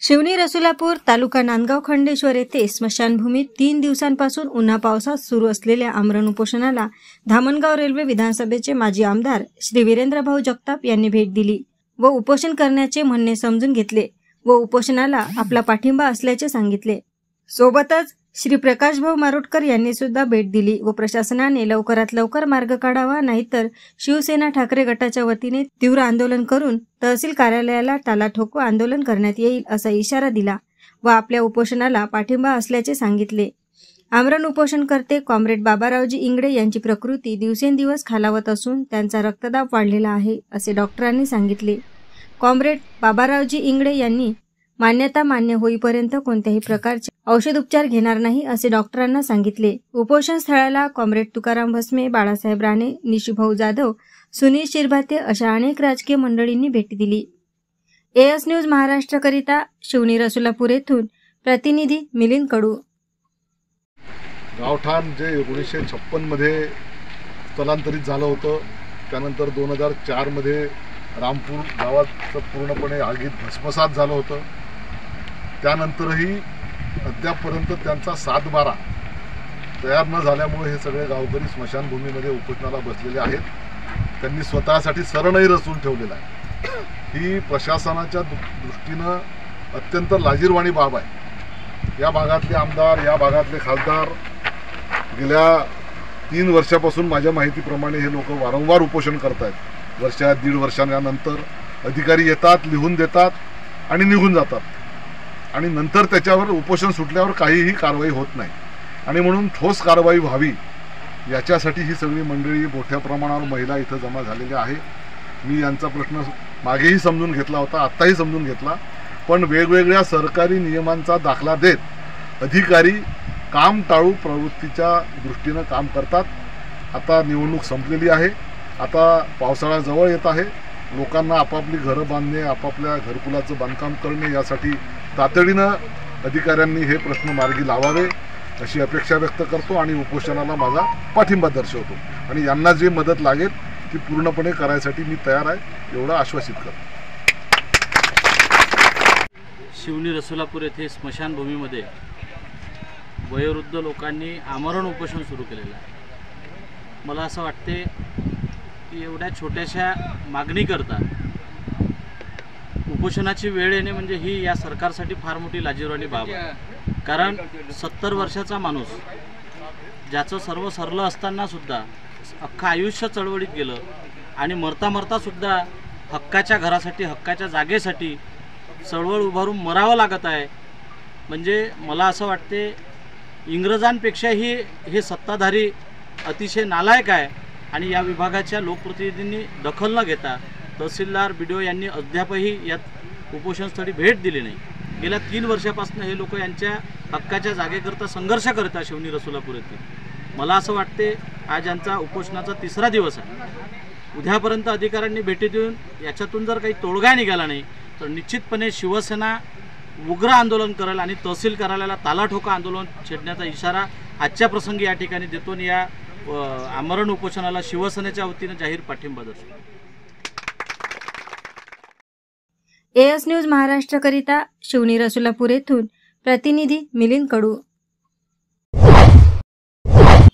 शिवनी रसुलापूर तालुका नांदगाव खंडेश्वर येथे स्मशानभूमीत 3 दिवसांपासून उन्हा पावसात सुरू असलेल्या आमरण उपोषणाला धामणगाव रेल्वे विधानसभेचे माजी आमदार श्री वीरेंद्रभाऊ जगताप यांनी भेट दिली व उपोषण करण्याचे म्हणणे समजून घेतले व उपोषणाला आपला पाठिंबा असल्याचे सांगितले। सोबतच श्री प्रकाशभाऊ मारोटकर यांनी सुद्धा भेट दिली व प्रशासनाने लवकरात लवकर मार्ग काढावा, नाहीतर शिवसेना ठाकरे गटाच्या वतीने तीव्र आंदोलन करून तहसील कार्यालयाला टाला ठोको आंदोलन करण्यात येईल असा इशारा दिला व आपल्या उपोषणाला पाठिंबा असल्याचे सांगितले। आमरण उपोषणकर्ते कॉम्रेड बाबारावजी इंगडे यांची प्रकृती दिवसेंदिवस खालावत असून त्यांचा रक्तदाब वाढलेला आहे असे डॉक्टरांनी सांगितले। कॉम्रेड बाबारावजी इंगडे यांनी मान्यता मान्य होईपर्यंत कोणत्याही प्रकारचे औषध उपचार घेणार नाही असे डॉक्टरांना सांगितले। उपोषण स्थळाला कॉम्रेड तुकाराम भस्मे, बाळासाहेब राणे, निशिभाऊ जाधव, सुनील शिरभाते अशा अनेक राजकीय मंडळींनी भेट दिली। एएस न्यूज महाराष्ट्रकरिता शिवनी रसुलापूर येथून प्रतिनिधी मिलिंद कडू। गावठाण जे 1956 मध्ये स्थलांतरित झालं होतं, त्यानंतर 2004 मध्ये रामपूर गावाचं पूर्णपणे आगीत भस्मसात झालं होतं। त्यानंतरही अद्यापपर्यंत त्यांचा 7-12 तयार न झाल्यामुळे हे सगळे गावकरी स्मशानभूमीमध्ये उपोषणाला बसलेले आहेत। त्यांनी स्वतःसाठी सरणाई रचून ठेवलेला आहे। ही प्रशासनाच्या दृष्टीनं अत्यंत लाजिरवाणी बाब आहे। या भागातले आमदार, या भागातले खासदार गेल्या 3 वर्षापासून माझ्या माहितीप्रमाणे हे लोक वारंवार उपोषण करत आहेत। वर्षा 1.5 वर्षानंतर अधिकारी येतात, लिहून देतात आणि निघून जातात आणि नंतर त्याच्यावर उपोषण सुटल्यावर काहीही कारवाई होत नाही आणि म्हणून ठोस कारवाई व्हावी याच्यासाठी ही सगळी मंडळी मोठ्या प्रमाणावर महिला इथं जमा झालेल्या आहे। मी यांचा प्रश्न मागेही समजून घेतला होता, आत्ताही समजून घेतला, पण वेगवेगळ्या सरकारी नियमांचा दाखला देत अधिकारी काम टाळू प्रवृत्तीच्या दृष्टीनं काम करतात। आता निवडणूक संपलेली आहे, आता पावसाळा जवळ येत आहे, लोकांना आपापली घरं बांधणे, आपापल्या घरकुलाचं बांधकाम करणे यासाठी तातडीनं अधिकाऱ्यांनी हे प्रश्न मार्गी लावावे अशी अपेक्षा व्यक्त करतो आणि उपोषणाला माझा पाठिंबा दर्शवतो आणि यांना जे मदत लागेल ती पूर्णपणे करायसाठी मी तयार आहे एवढं आश्वासित करतो। शिवनी रसुलापूर येथे स्मशानभूमीमध्ये वयोवृद्ध लोकांनी आमरण उपोषण सुरू केलेलं आहे। मला असं वाटते की एवढ्या छोट्याशा मागणीकरता उपोषणाची वेळ येणे म्हणजे ही या सरकारसाठी फार मोठी लाजिरवाणी बाब आहे। कारण 70 वर्षाचा माणूस ज्याचं सर्व सरलं असताना सुद्धा अख्खं आयुष्य चळवळीत गेलं आणि मरता मरता सुद्धा हक्काच्या घरासाठी, हक्काच्या जागेसाठी चळवळ उभारून मरावं लागत आहे। म्हणजे मला असं वाटते इंग्रजांपेक्षाही हे सत्ताधारी अतिशय नालायक आहे आणि या विभागाच्या लोकप्रतिनिधींनी दखल न घेता तहसीलदार BDO यांनी अद्यापही यात उपोषणस्थळी भेट दिली नाही। गेल्या 3 वर्षापासून हे लोक यांच्या हक्काच्या जागेकरता संघर्ष करतात शिवनी रसुलापूर येथे। मला असं वाटते आज यांचा उपोषणाचा 3रा दिवस आहे। उद्यापर्यंत अधिकाऱ्यांनी भेटी देऊन याच्यातून जर काही तोडगा निघाला नाही तर निश्चितपणे शिवसेना उग्र आंदोलन करेल आणि तहसील कार्यालयाला तालाठोका आंदोलन छेडण्याचा इशारा आजच्या प्रसंगी या ठिकाणी देतो आणि या आमरण उपोषणाला शिवसेनेच्या वतीने जाहीर पाठिंबा दर्शवतो। एएस न्यूज महाराष्ट्रकरिता शिवनी रसुलापूर येथून प्रतिनिधी मिलिंद कडू।